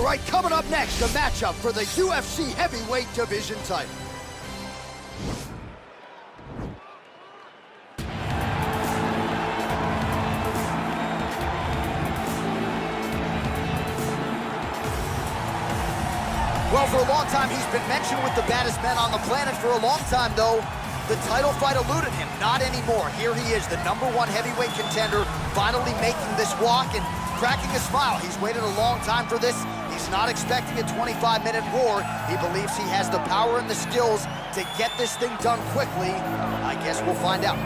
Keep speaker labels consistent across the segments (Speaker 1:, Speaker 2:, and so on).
Speaker 1: right, coming up next, a matchup for the UFC heavyweight division title. Well, for a long time, he's been mentioned with the baddest men on the planet. For a long time, though, the title fight eluded him. Not anymore. Here he is, the #1 heavyweight contender, finally making this walk and cracking a smile. He's waited a long time for this. He's not expecting a 25-minute war. He believes he has the power and the skills to get this thing done quickly. I guess we'll find out.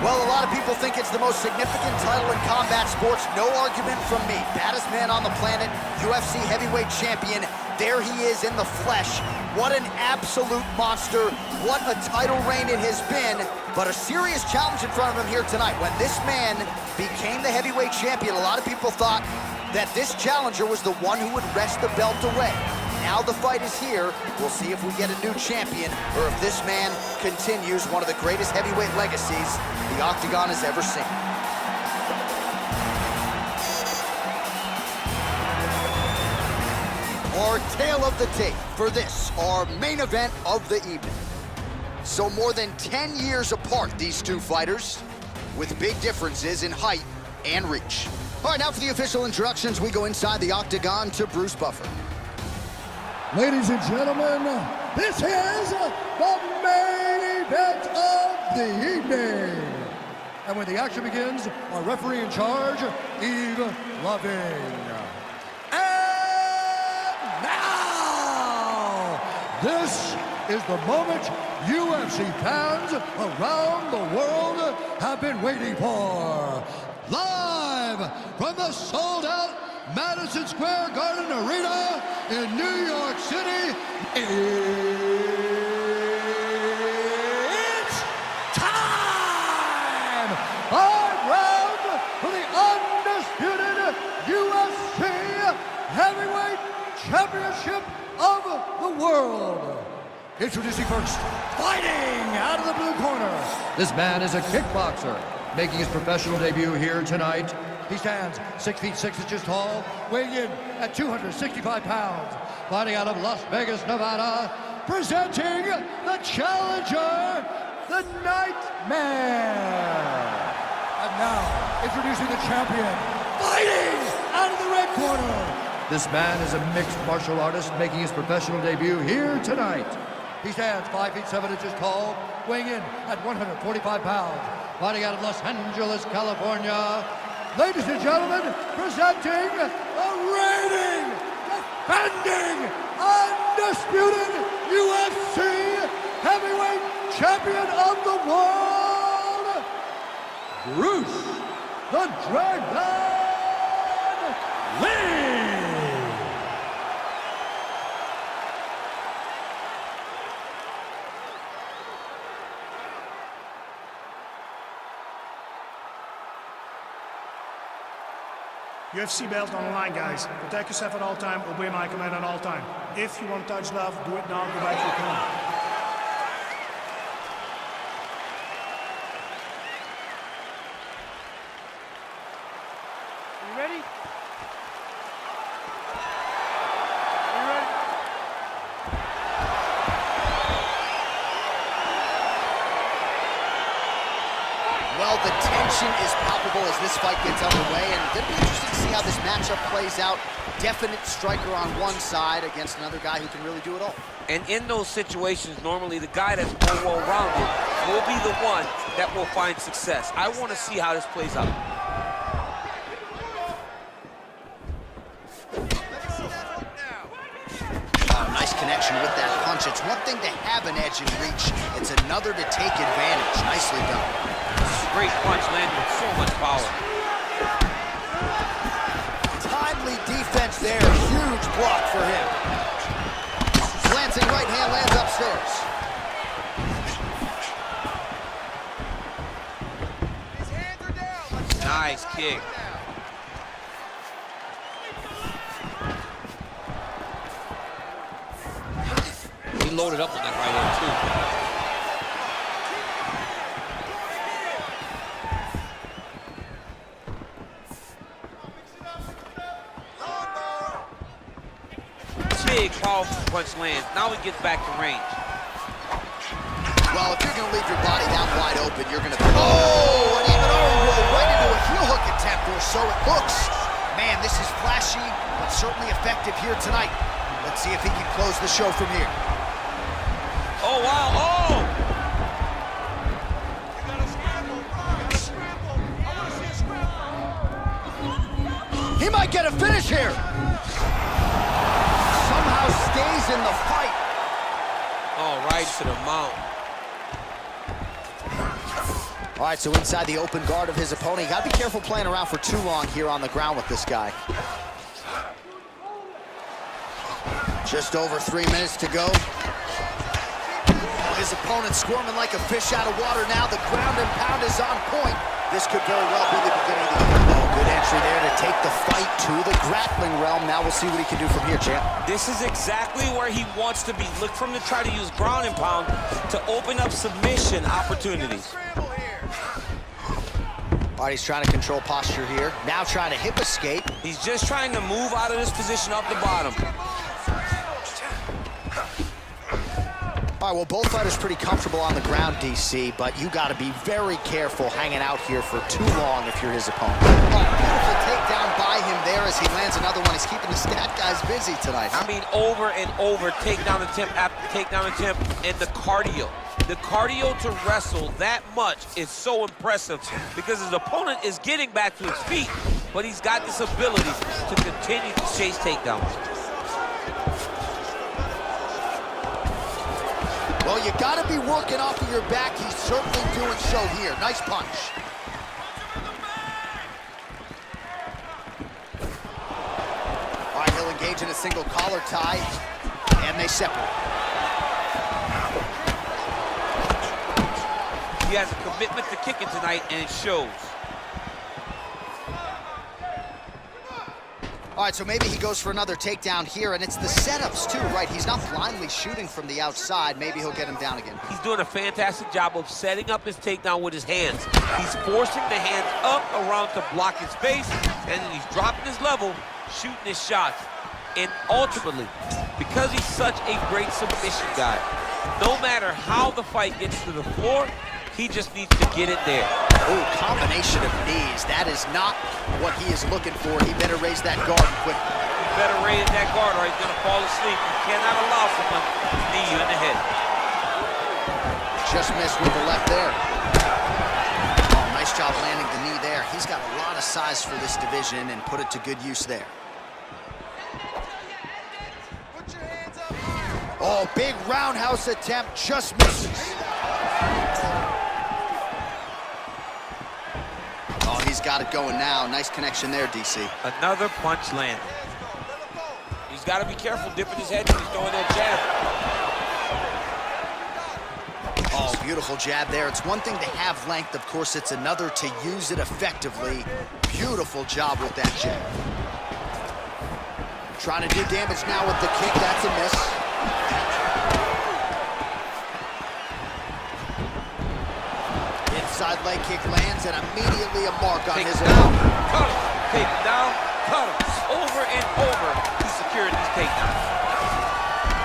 Speaker 1: Well, a lot of people think it's the most significant title in combat sports. No argument from me. Baddest man on the planet, UFC heavyweight champion. There he is in the flesh. What an absolute monster. What a title reign it has been. But a serious challenge in front of him here tonight. When this man became the heavyweight champion, a lot of people thought that this challenger was the one who would wrest the belt away. Now the fight is here. We'll see if we get a new champion or if this man continues one of the greatest heavyweight legacies the Octagon has ever seen. Our tale of the tape for this, our main event of the evening. So more than 10 years apart, these two fighters, with big differences in height and reach. All right, now for the official introductions, we go inside the Octagon to Bruce Buffer.
Speaker 2: Ladies and gentlemen, this is the main event of the evening. And when the action begins, our referee in charge, Yves Loving. And now, this is the moment UFC fans around the world have been waiting for. Live from the sold-out Madison Square Garden Arena in New York City, it's time! 5 rounds for the undisputed UFC Heavyweight Championship of the world. Introducing first, fighting out of the blue corner.
Speaker 3: This man is a kickboxer, making his professional debut here tonight.
Speaker 2: He stands 6 feet 6 inches tall, weighing in at 265 pounds. Fighting out of Las Vegas, Nevada, presenting the challenger, the Nightmare. And now, introducing the champion, fighting out of the red corner.
Speaker 3: This man is a mixed martial artist, making his professional debut here tonight.
Speaker 2: He stands 5 feet 7 inches tall, weighing in at 145 pounds. Fighting out of Los Angeles, California, ladies and gentlemen, presenting the reigning, defending, undisputed UFC heavyweight champion of the world, Bruce the Dragon Lee!
Speaker 4: UFC belt on the line, guys. Protect yourself at all time, obey my command at all time. If you want to touch love, do it now, go back to your corner.
Speaker 5: You ready? You ready?
Speaker 1: Well, the tension is palpable as this fight gets underway, and it'll be interesting to see how this matchup plays out. Definite striker on one side against another guy who can really do it all.
Speaker 6: And in those situations, normally the guy that's more well-rounded will be the one that will find success. I want to see how this plays out.
Speaker 1: Nice connection with that punch. It's one thing to have an edge and reach. It's another to take advantage. Nicely done.
Speaker 6: Great punch landed with so much power.
Speaker 1: Timely defense there. Huge block for him. Glancing right hand lands upstairs.
Speaker 6: Nice kick. He loaded up on that right hand, too. Big, powerful punch lands. Now he gets back to range.
Speaker 1: Well, if you're going to leave your body that wide open, you're going to... Oh, and even roll right into a heel hook attempt, or so it looks. Man, this is flashy, but certainly effective here tonight. Let's see if he can close the show from here.
Speaker 6: Oh, wow. Oh!
Speaker 5: You gotta scramble. You gotta scramble. I want to see a scramble.
Speaker 1: He might get a finish here. Somehow stays in the fight.
Speaker 6: Oh, right to the mount.
Speaker 1: All right, so inside the open guard of his opponent. You got to be careful playing around for too long here on the ground with this guy. Just over 3 minutes to go. His opponent squirming like a fish out of water now. The ground and pound is on point. This could very well be the beginning of the game. Oh, good entry there to take the fight to the grappling realm. Now we'll see what he can do from here, champ.
Speaker 6: This is exactly where he wants to be. Look for him to try to use ground and pound to open up submission opportunities.
Speaker 1: All right, he's trying to control posture here. Now trying to hip escape.
Speaker 6: He's just trying to move out of this position up the bottom.
Speaker 1: All right, well, both fighters pretty comfortable on the ground, DC, but you got to be very careful hanging out here for too long if you're his opponent. Oh, beautiful takedown by him there as he lands another one. He's keeping the stat guys busy tonight.
Speaker 6: I mean, over and over, takedown attempt after takedown attempt, and the cardio. The cardio to wrestle that much is so impressive because his opponent is getting back to his feet, but he's got this ability to continue to chase takedowns.
Speaker 1: Well, you got to be working off of your back. He's certainly doing so here. Nice punch. All right, he'll engage in a single collar tie, and they separate.
Speaker 6: He has a commitment to kicking tonight, and it shows.
Speaker 1: All right, so maybe he goes for another takedown here, and it's the setups too, right? He's not blindly shooting from the outside. Maybe he'll get him down again.
Speaker 6: He's doing a fantastic job of setting up his takedown with his hands. He's forcing the hands up around to block his face, and then he's dropping his level, shooting his shots. And ultimately, because he's such a great submission guy, no matter how the fight gets to the floor, he just needs to get it there.
Speaker 1: Oh, combination of knees. That is not what he is looking for. He better raise that guard quick.
Speaker 6: You better raise that guard or he's gonna fall asleep. You cannot allow someone to knee you in the head.
Speaker 1: Just missed with the left there. Oh, nice job landing the knee there. He's got a lot of size for this division and put it to good use there.
Speaker 5: Put your hands up.
Speaker 1: Oh, big roundhouse attempt, just misses. Oh, he's got it going now. Nice connection there, DC.
Speaker 6: Another punch landed. He's got to be careful dipping his head when he's throwing that jab.
Speaker 1: Oh, beautiful jab there. It's one thing to have length. Of course, it's another to use it effectively. Beautiful job with that jab. Trying to do damage now with the kick. That's a miss. Inside leg kick lands and immediately a mark on his
Speaker 6: down, cut him, take him down, cut him. Over and over, he's securing these takedowns.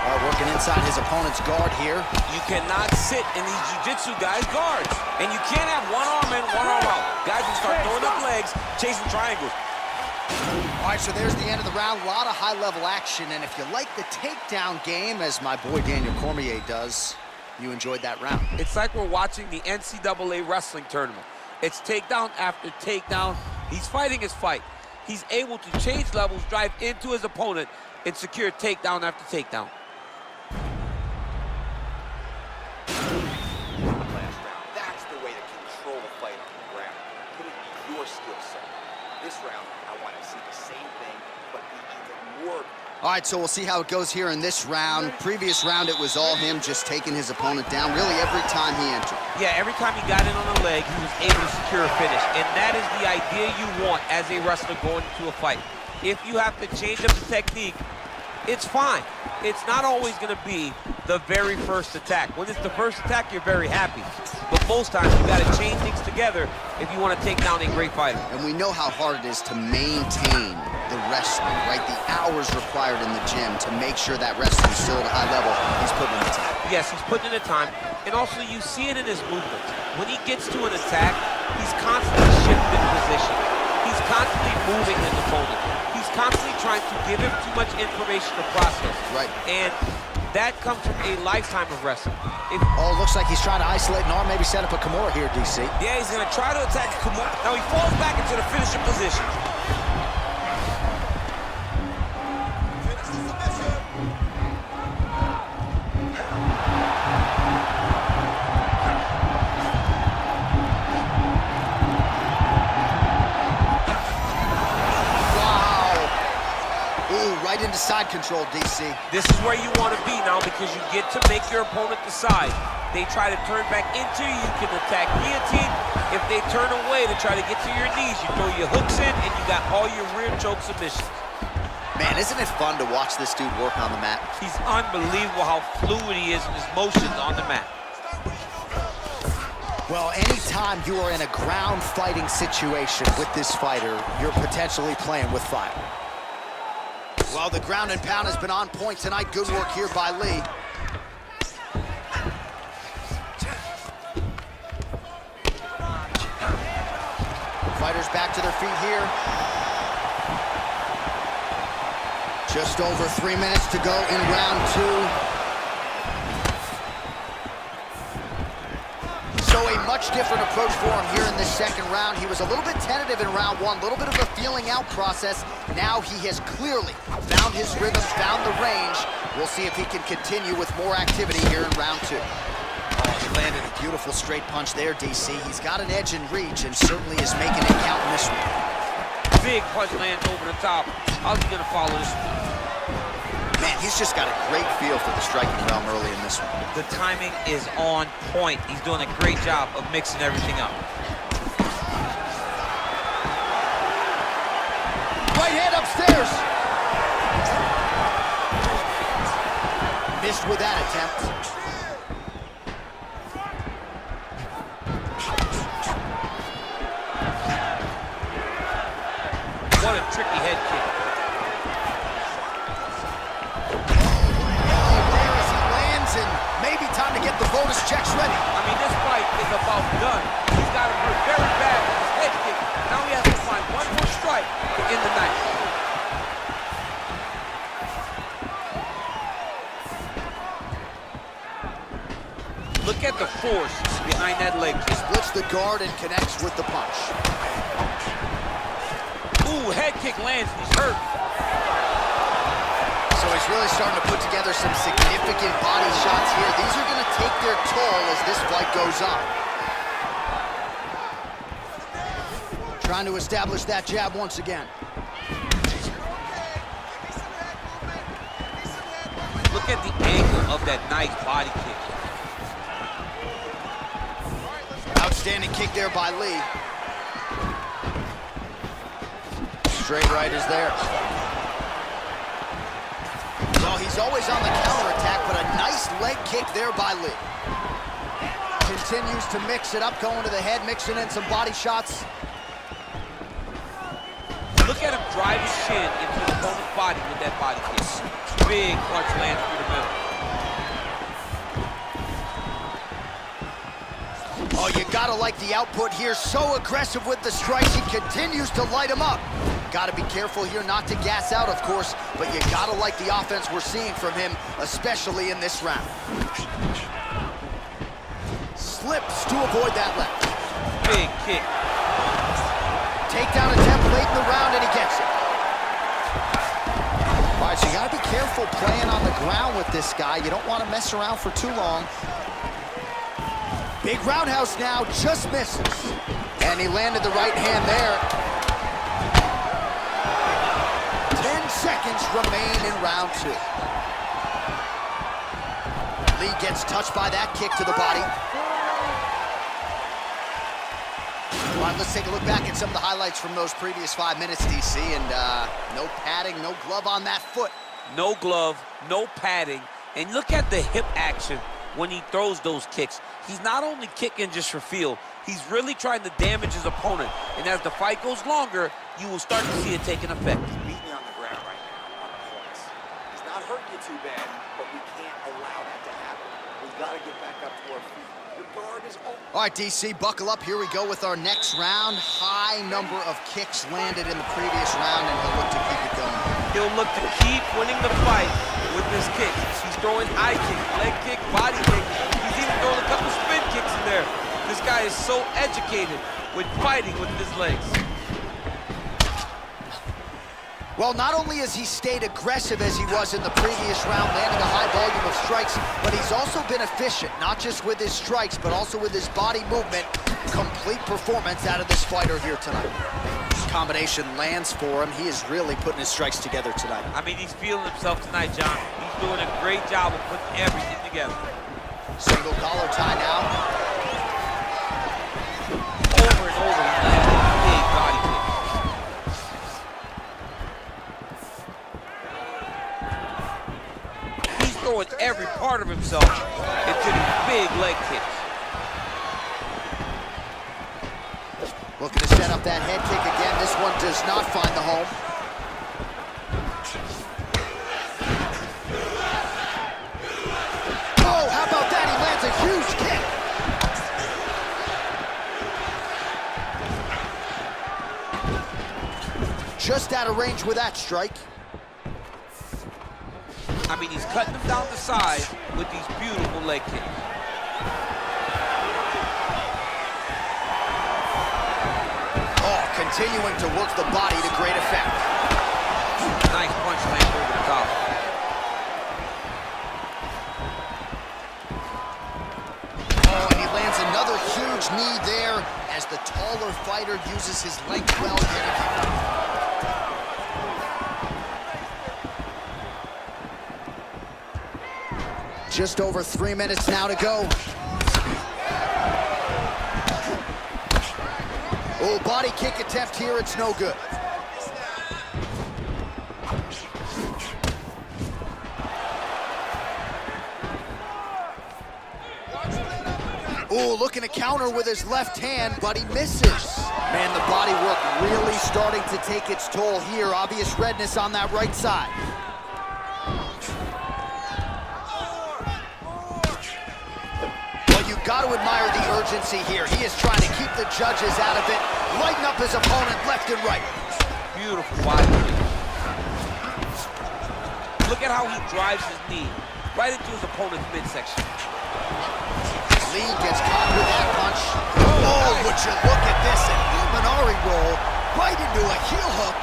Speaker 1: All right, working inside his opponent's guard here.
Speaker 6: You cannot sit in these jiu-jitsu guys' guards. And you can't have one arm in, one arm out. Guys will start throwing up legs, chasing triangles.
Speaker 1: All right, so there's the end of the round. A lot of high-level action, and if you like the takedown game, as my boy Daniel Cormier does, you enjoyed that round.
Speaker 6: It's like we're watching the NCAA wrestling tournament. It's takedown after takedown. He's fighting his fight. He's able to change levels, drive into his opponent, and secure takedown after takedown.
Speaker 7: Last round. That's the way to control a fight on the ground. Put it in your skill set. This round, I want to see the same thing, but be even more
Speaker 1: All right, so we'll see how it goes here in this round. Previous round, it was all him just taking his opponent down really every time he entered.
Speaker 6: Yeah, every time he got in on the leg, he was able to secure a finish. And that is the idea you want as a wrestler going into a fight. If you have to change up the technique, it's fine. It's not always going to be the very first attack. When it's the first attack, you're very happy. But most times, you got to chain things together if you want to take down a great fighter.
Speaker 1: And we know how hard it is to maintain the wrestling, right? The hours required in the gym to make sure that wrestling is still at a high level. He's putting in the time.
Speaker 6: Yes, he's putting in the time. And also, you see it in his movements. When he gets to an attack, he's constantly shifting position. He's constantly moving his opponent. He's constantly trying to give him too much information to process.
Speaker 1: Right.
Speaker 6: And that comes from a lifetime of wrestling.
Speaker 1: Oh, looks like he's trying to isolate an arm, maybe set up a Kimura here, DC.
Speaker 6: Yeah, he's going to try to attack Kimura. Now he falls back into the finishing position.
Speaker 5: Finish the submission.
Speaker 1: Right into side control, DC.
Speaker 6: This is where you want to be now because you get to make your opponent decide. They try to turn back into you, you can attack guillotine. If they turn away to try to get to your knees, you throw your hooks in and you got all your rear choke submissions.
Speaker 1: Man, isn't it fun to watch this dude work on the mat?
Speaker 6: He's unbelievable how fluid he is in his motions on the mat.
Speaker 1: Well, anytime you are in a ground fighting situation with this fighter, you're potentially playing with fire. Well, the ground and pound has been on point tonight. Good work here by Lee. Fighters back to their feet here. Just over 3 minutes to go in round two. So a much different approach for him here in this second round. He was a little bit tentative in round one, a little bit of a feeling out process. Now he has clearly found his rhythm, found the range. We'll see if he can continue with more activity here in round two. Oh, he landed a beautiful straight punch there, DC. He's got an edge in reach and certainly is making it count in this one.
Speaker 6: Big punch lands over the top. How's he gonna follow this one?
Speaker 1: Man, he's just got a great feel for the striking realm early in this one.
Speaker 6: The timing is on point. He's doing a great job of mixing everything up.
Speaker 1: Right hand upstairs. Missed with that attempt.
Speaker 6: What a tricky head kick.
Speaker 1: Maybe time to get the bonus checks ready.
Speaker 6: I mean, this fight is about done. He's got him hurt very bad with his head kick. Now he has to find one more strike to end the night. Look at the force behind that leg kick.
Speaker 1: Splits the guard and connects with the punch.
Speaker 6: Ooh, head kick lands and he's hurt.
Speaker 1: So he's really starting to put together some significant body shots here. These are going to take their toll as this fight goes on. Trying to establish that jab once again.
Speaker 6: Look at the angle of that nice body kick.
Speaker 1: Outstanding kick there by Lee. Straight right is there. Well, he's always on the counterattack, but a nice leg kick there by Lee. Continues to mix it up, going to the head, mixing in some body shots.
Speaker 6: Look at him drive his shin into his opponent's body with that body kick. Big punch lands through the middle.
Speaker 1: Oh, you gotta like the output here. So aggressive with the strikes. He continues to light him up. Gotta be careful here not to gas out, of course, but you gotta like the offense we're seeing from him, especially in this round. Slips to avoid that left.
Speaker 6: Big kick.
Speaker 1: Takedown attempt late in the round, and he gets it. All right, so you gotta be careful playing on the ground with this guy. You don't want to mess around for too long. Big roundhouse now, just misses. And he landed the right hand there. 10 seconds remain in round 2. Lee gets touched by that kick to the body. All right, let's take a look back at some of the highlights from those previous 5 minutes, DC, and no padding, no glove on that foot.
Speaker 6: No glove, no padding, and look at the hip action when he throws those kicks. He's not only kicking just for feel, he's really trying to damage his opponent, and as the fight goes longer, you will start to see it taking effect.
Speaker 7: He's beating you on the ground right now, on points. He's not hurting you too bad, but we can't allow that to happen. We've got to get back up to our feet. Your guard is open.
Speaker 1: All right, DC, buckle up. Here we go with our next round. High number of kicks landed in the previous round, and he'll look to keep it going.
Speaker 6: He'll look to keep winning the fight with his kicks. He's throwing high kick, leg kick, body kick. He's even throwing a couple spin kicks in there. This guy is so educated with fighting with his legs.
Speaker 1: Well, not only has he stayed aggressive as he was in the previous round, landing a high volume of strikes, but he's also been efficient, not just with his strikes, but also with his body movement. Complete performance out of this fighter here tonight. Combination lands for him. He is really putting his strikes together tonight.
Speaker 6: I mean, he's feeling himself tonight, John. He's doing a great job of putting everything together.
Speaker 1: Single collar tie now.
Speaker 6: Over and over, he lands a big body kick. He's throwing every part of himself into these big leg kicks.
Speaker 1: Looking to set up that head kick again. This one does not find the home. Oh, how about that? He lands a huge kick. Just out of range with that strike.
Speaker 6: I mean, he's cutting them down the side with these beautiful leg kicks.
Speaker 1: Continuing to work the body to great effect.
Speaker 6: Nice punch lands over the top.
Speaker 1: Oh, and he lands another huge knee there as the taller fighter uses his length well yet again. Just over 3 minutes now to go. Oh, body kick attempt here, it's no good. Oh, looking to counter with his left hand, but he misses. Man, the body work really starting to take its toll here. Obvious redness on that right side. Got to admire the urgency here. He is trying to keep the judges out of it, lighten up his opponent left and right.
Speaker 6: Beautiful body kick. Look at how he drives his knee right into his opponent's midsection.
Speaker 1: Lee gets caught with that punch. Oh, would you look at this, an Imanari roll right into a heel hook.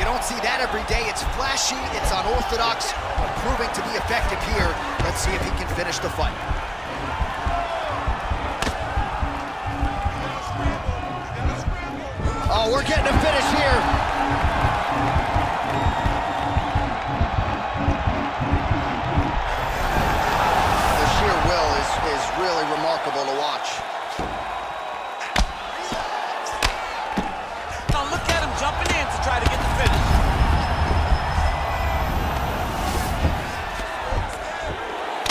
Speaker 1: You don't see that every day. It's flashy, it's unorthodox, but proving to be effective here. Let's see if he can finish the fight. Oh, we're getting a finish here. The sheer will is really remarkable to watch.
Speaker 6: Now look at him jumping in to try to get the finish.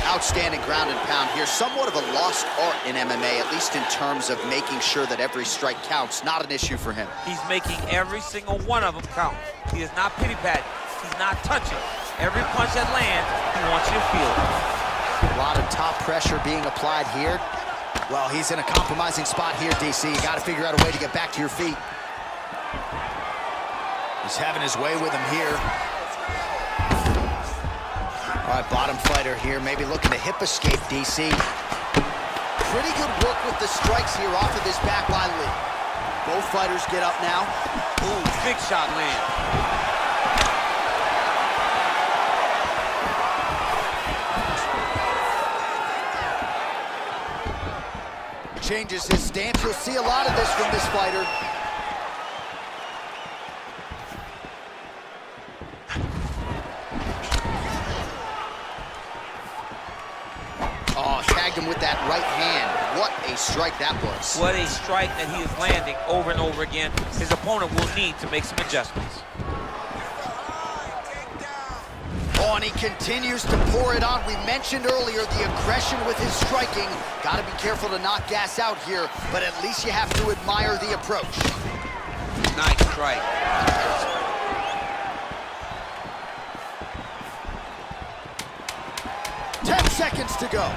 Speaker 1: Outstanding ground and pound here. Somewhat of a lost art in MMA, at least in terms of making sure that every strike counts. Not an issue for him.
Speaker 6: He's making every single one of them count. He is not pity-patting. He's not touching. Every punch that lands, he wants you to feel it.
Speaker 1: A lot of top pressure being applied here. Well, he's in a compromising spot here, DC. You got to figure out a way to get back to your feet. He's having his way with him here. All right, bottom fighter here, maybe looking to hip escape, DC. Pretty good work with the strikes here off of this back by Lee. Both fighters get up now.
Speaker 6: Ooh, big shot land.
Speaker 1: Changes his stance. You'll see a lot of this from this fighter. him with that right hand. What a strike that was.
Speaker 6: What a strike that he is landing over and over again. His opponent will need to make some adjustments.
Speaker 1: Oh, and he continues to pour it on. We mentioned earlier the aggression with his striking. Got to be careful to not gas out here, but at least you have to admire the approach.
Speaker 6: Nice strike.
Speaker 1: 10 seconds to go.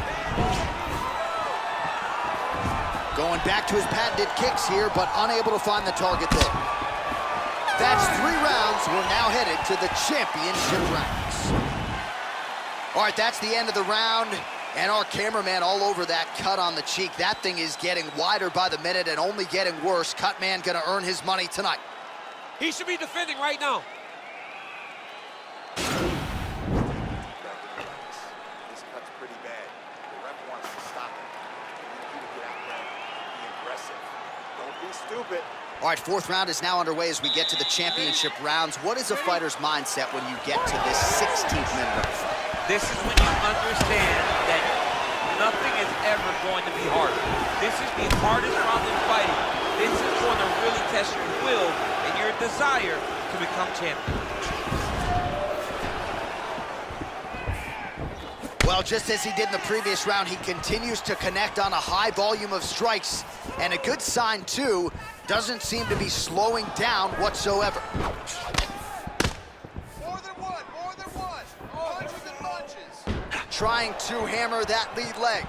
Speaker 1: Going back to his patented kicks here, but unable to find the target there. That's 3 rounds. We're now headed to the championship rounds. All right, that's the end of the round, and our cameraman all over that cut on the cheek. That thing is getting wider by the minute and only getting worse. Cut man gonna earn his money tonight.
Speaker 6: He should be defending right now.
Speaker 7: This cut's pretty bad. The ref wants to stop it. We need you to get out there and be aggressive. Don't be stupid.
Speaker 1: All right, 4th round is now underway as we get to the championship rounds. What is a fighter's mindset when you get to this 16th minute of the fight?
Speaker 6: This is when you understand that nothing is ever going to be hard. This is the hardest round in fighting. This is going to really test your will and your desire to become champion.
Speaker 1: Well, just as he did in the previous round, he continues to connect on a high volume of strikes. And a good sign, too, doesn't seem to be slowing down whatsoever.
Speaker 5: More than one. Punches and punches.
Speaker 1: Trying to hammer that lead leg.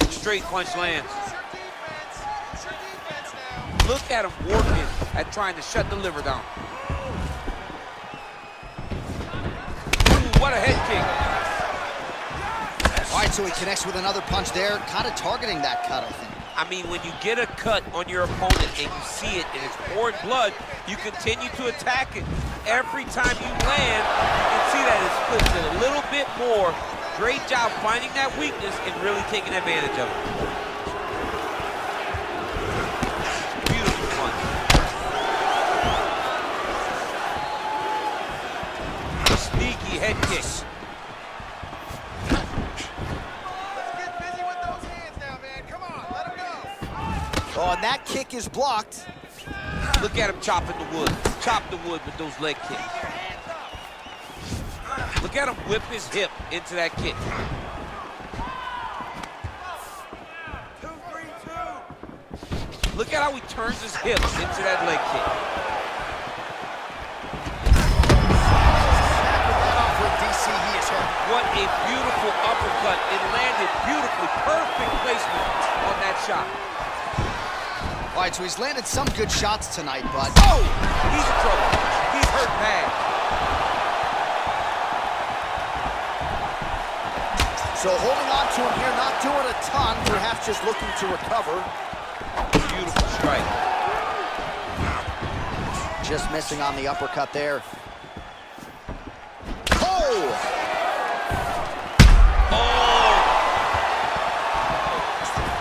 Speaker 6: Straight punch lands.
Speaker 5: It's your defense now.
Speaker 6: Look at him working at trying to shut the liver down. Ooh, what a head kick.
Speaker 1: All right, so he connects with another punch there, kind of targeting that cut, I think.
Speaker 6: I mean, when you get a cut on your opponent and you see it and it's pouring blood, you continue to attack it. Every time you land, you can see that it splits it a little bit more. Great job finding that weakness and really taking advantage of it. Beautiful punch. Sneaky head kick.
Speaker 1: Oh, and that kick is blocked.
Speaker 6: Look at him chopping the wood. Chop the wood with those leg kicks. Look at him whip his hip into that kick. 2-3-2. Look at how he turns his hips into that leg kick. What a beautiful uppercut. It landed beautifully. Perfect placement on that shot.
Speaker 1: All right, so he's landed some good shots tonight, but...
Speaker 6: Oh! He's in trouble. He's hurt bad.
Speaker 1: So holding on to him here, not doing a ton, perhaps just looking to recover.
Speaker 6: Beautiful strike.
Speaker 1: Just missing on the uppercut there. Oh!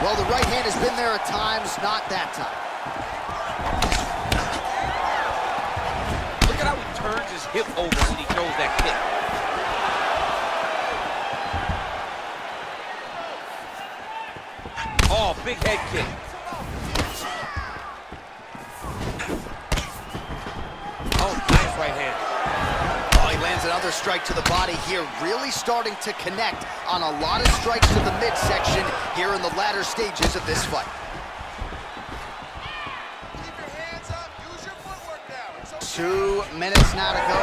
Speaker 1: Well, the right hand has been there at times, not that time.
Speaker 6: Look at how he turns his hip over when he throws that kick. Oh, big head kick. Oh, nice right hand.
Speaker 1: Oh, he lands another strike to the body here, really starting to connect on a lot of strikes to the midsection here in the latter stages of this fight.
Speaker 5: Keep your hands up. Use your footwork now. It's okay.
Speaker 1: 2 minutes now to go.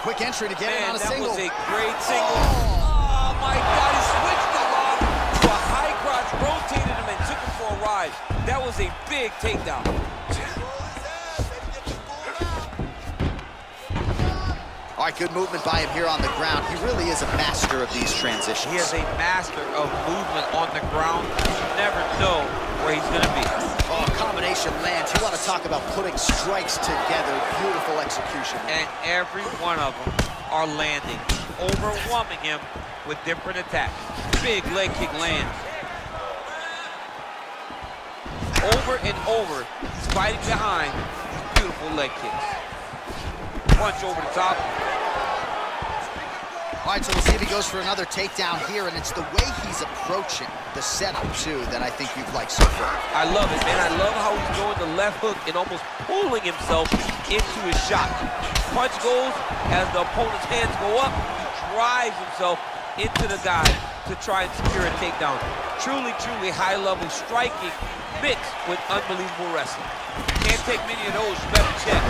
Speaker 1: Quick entry to get in on a single.
Speaker 6: That was a great single. Oh, my God, he switched him off to a high crotch, rotated him and took him for a ride. That was a big takedown.
Speaker 1: All right, good movement by him here on the ground. He really is a master of these transitions.
Speaker 6: He is a master of movement on the ground. You never know where he's going to be.
Speaker 1: Oh, combination lands. You want to talk about putting strikes together. Beautiful execution.
Speaker 6: And every one of them are landing, overwhelming him with different attacks. Big leg kick lands. Over and over, he's fighting behind. Beautiful. powerful leg kicks. Punch over the top.
Speaker 1: All right, so we'll see if he goes for another takedown here, and it's the way he's approaching the setup, too, that I think you've liked so far.
Speaker 6: I love it, man. I love how he's throwing the left hook and almost pulling himself into his shot. Punch goes, as the opponent's hands go up, he drives himself into the guy to try and secure a takedown. Truly, truly high-level striking mixed with unbelievable wrestling. Can't take many of those, you better check.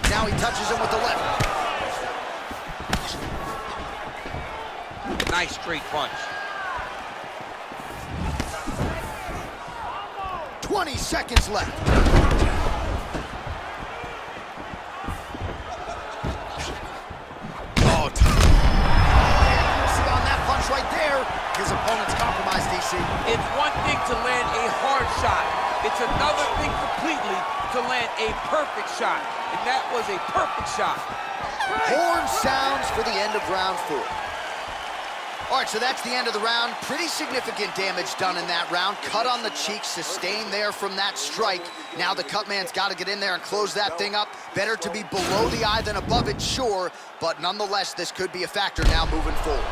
Speaker 1: Now he touches him with the left.
Speaker 6: Nice straight punch.
Speaker 1: 20 seconds left. Oh, on that punch right there. His opponent's compromised, DC.
Speaker 6: It's one thing to land a hard shot. It's another thing completely to land a perfect shot. And that was a perfect shot.
Speaker 1: Horn sounds for the end of round 4. All right, so that's the end of the round. Pretty significant damage done in that round. Cut on the cheek, sustained there from that strike. Now the cut man's got to get in there and close that thing up. Better to be below the eye than above it, sure. But nonetheless, this could be a factor now moving forward.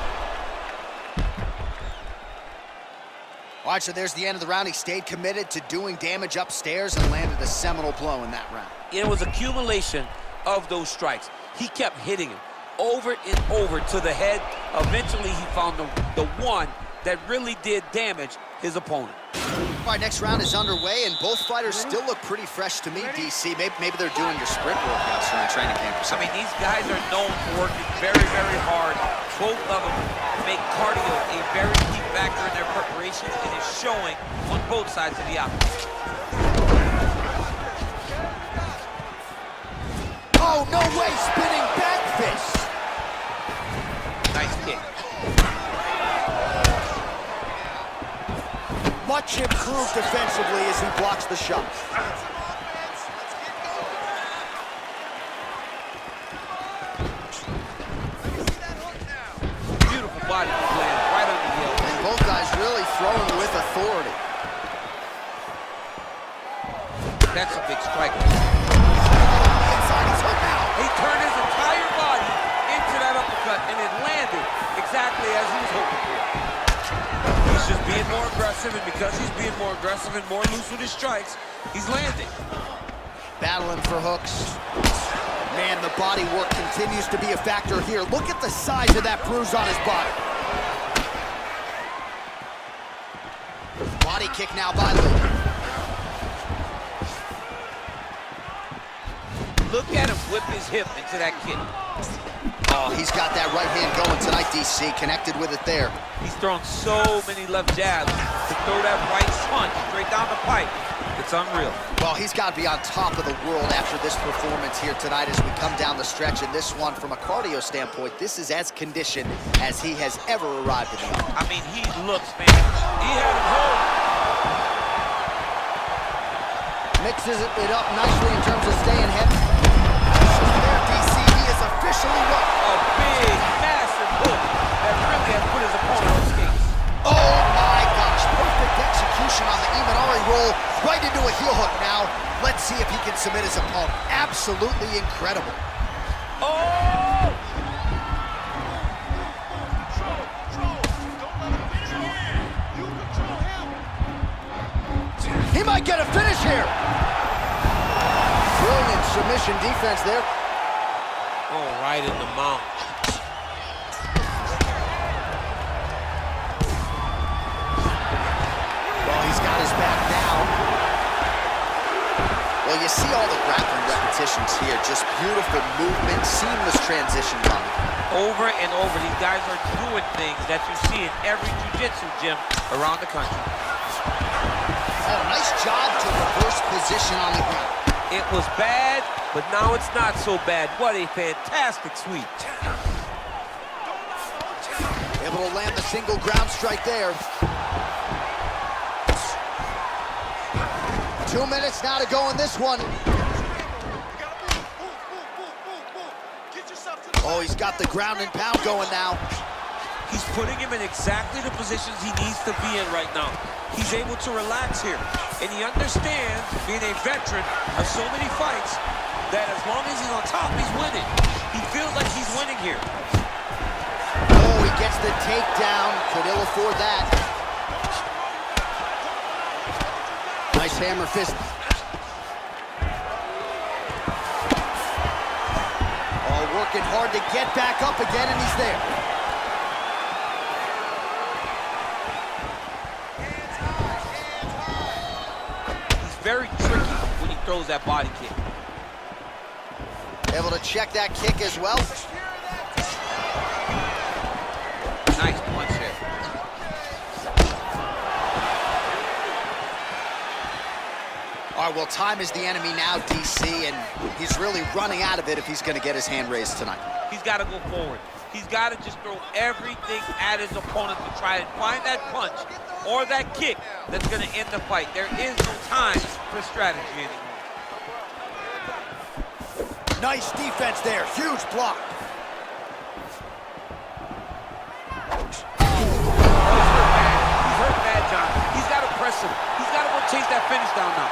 Speaker 1: All right, so there's the end of the round. He stayed committed to doing damage upstairs and landed a seminal blow in that round.
Speaker 6: It was accumulation of those strikes. He kept hitting him over and over to the head. Eventually, he found the one that really did damage his opponent.
Speaker 1: All right, next round is underway, and both fighters still look pretty fresh to me, DC. Maybe they're doing your sprint workouts during training camp or
Speaker 6: I
Speaker 1: something.
Speaker 6: mean, these guys are known for working very, very hard. Both of them make cardio a very key factor in their preparation, and it's showing on both sides of the opposite.
Speaker 1: Oh, no way, spinning back fist.
Speaker 6: Nice kick.
Speaker 1: Much improved defensively as he blocks the shot.
Speaker 6: Beautiful body plan right under the elbow.
Speaker 1: And both guys really throwing with authority.
Speaker 6: That's a big strike.
Speaker 1: Inside, he's hooked now.
Speaker 6: He turned his entire body into that uppercut, and it landed exactly as he was hoping for. He's just being more aggressive, and because he's being more aggressive and more loose with his strikes, he's landing.
Speaker 1: Battling for hooks. Man, the body work continues to be a factor here. Look at the size of that bruise on his body. Body kick now by Lee.
Speaker 6: Look at him whip his hip into that kick.
Speaker 1: Oh, he's got that right hand going tonight, DC. Connected with it there.
Speaker 6: He's thrown so many left jabs to throw that right punch straight down the pipe. It's unreal.
Speaker 1: Well, he's got to be on top of the world after this performance here tonight as we come down the stretch. And this one, from a cardio standpoint, this is as conditioned as he has ever arrived in the ring.
Speaker 6: I mean, he looks, man. He had him hold.
Speaker 1: Mixes it up nicely in terms of staying heavy. There, DC, he is officially what?
Speaker 6: A big, massive hook that really has put his opponent on skates.
Speaker 1: Oh my gosh, perfect execution on the Imanari roll, right into a heel hook now. Let's see if he can submit his opponent. Absolutely incredible.
Speaker 6: Oh!
Speaker 1: He might get a finish here. Brilliant submission defense there.
Speaker 6: Oh, right in the mount.
Speaker 1: Well, he's got his back now. Well, you see all the grappling repetitions here. Just beautiful movement, seamless transition running.
Speaker 6: Over and over, these guys are doing things that you see in every jiu-jitsu gym around the country.
Speaker 1: Oh, nice job to reverse position on the ground.
Speaker 6: It was bad, but now it's not so bad. What a fantastic sweep.
Speaker 1: Able to land the single ground strike there. 2 minutes now to go in this one. Oh, he's got the ground and pound going now.
Speaker 6: He's putting him in exactly the positions he needs to be in right now. He's able to relax here. And he understands, being a veteran of so many fights, that as long as he's on top, he's winning. He feels like he's winning here.
Speaker 1: Oh, he gets the takedown. Could ill afford that. Nice hammer fist. Oh, working hard to get back up again, and he's there.
Speaker 6: He's very tricky when he throws that body kick.
Speaker 1: Able to check that kick as well.
Speaker 6: Nice punch there.
Speaker 1: All right, well, time is the enemy now, DC, and he's really running out of it if he's going to get his hand raised tonight.
Speaker 6: He's got to go forward. He's got to just throw everything at his opponent to try and find that punch or that kick that's going to end the fight. There is no time for strategy anymore.
Speaker 1: Nice defense there. Huge block.
Speaker 6: He's hurt bad, John. He's got to press him. He's got to go chase that finish down now.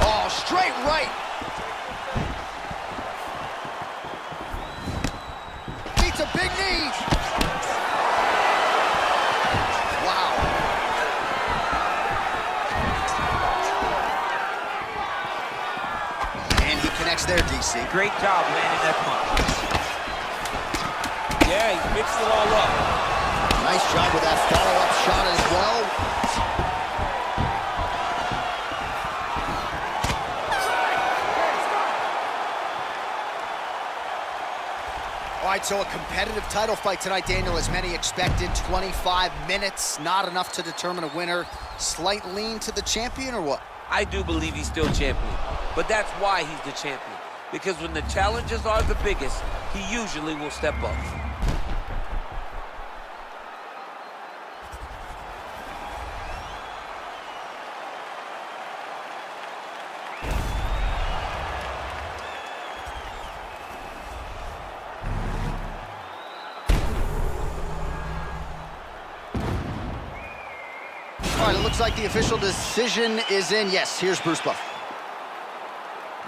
Speaker 1: Oh, straight right. Beats a big knee. Wow. And he connects there, DC.
Speaker 6: Great job landing that punch. Yeah, he mixed it all up.
Speaker 1: Nice job with that follow-up shot as well. All right, so a competitive title fight tonight, Daniel, as many expected. 25 minutes, not enough to determine a winner. Slight lean to the champion, or what?
Speaker 6: I do believe he's still champion, but that's why he's the champion. Because when the challenges are the biggest, he usually will step up.
Speaker 1: All right, it looks like the official decision is in. Yes, here's Bruce Buffer.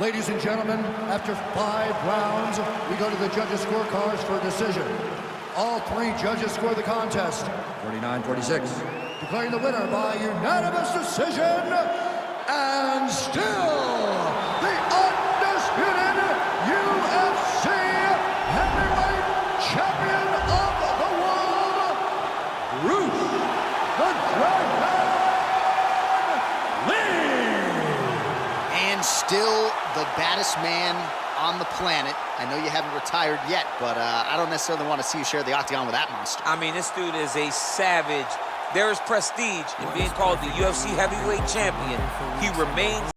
Speaker 2: Ladies and gentlemen, after 5 rounds, we go to the judges' scorecards for a decision. All 3 judges score the contest 49-46, declaring the winner by unanimous decision, and still the undisputed UFC heavyweight champion of the world, Bruce the Dragon Lee.
Speaker 1: And still the baddest man on the planet. I know you haven't retired yet, but I don't necessarily want to see you share the octagon with that monster.
Speaker 6: I mean, this dude is a savage. There is prestige in being called the UFC heavyweight champion. He remains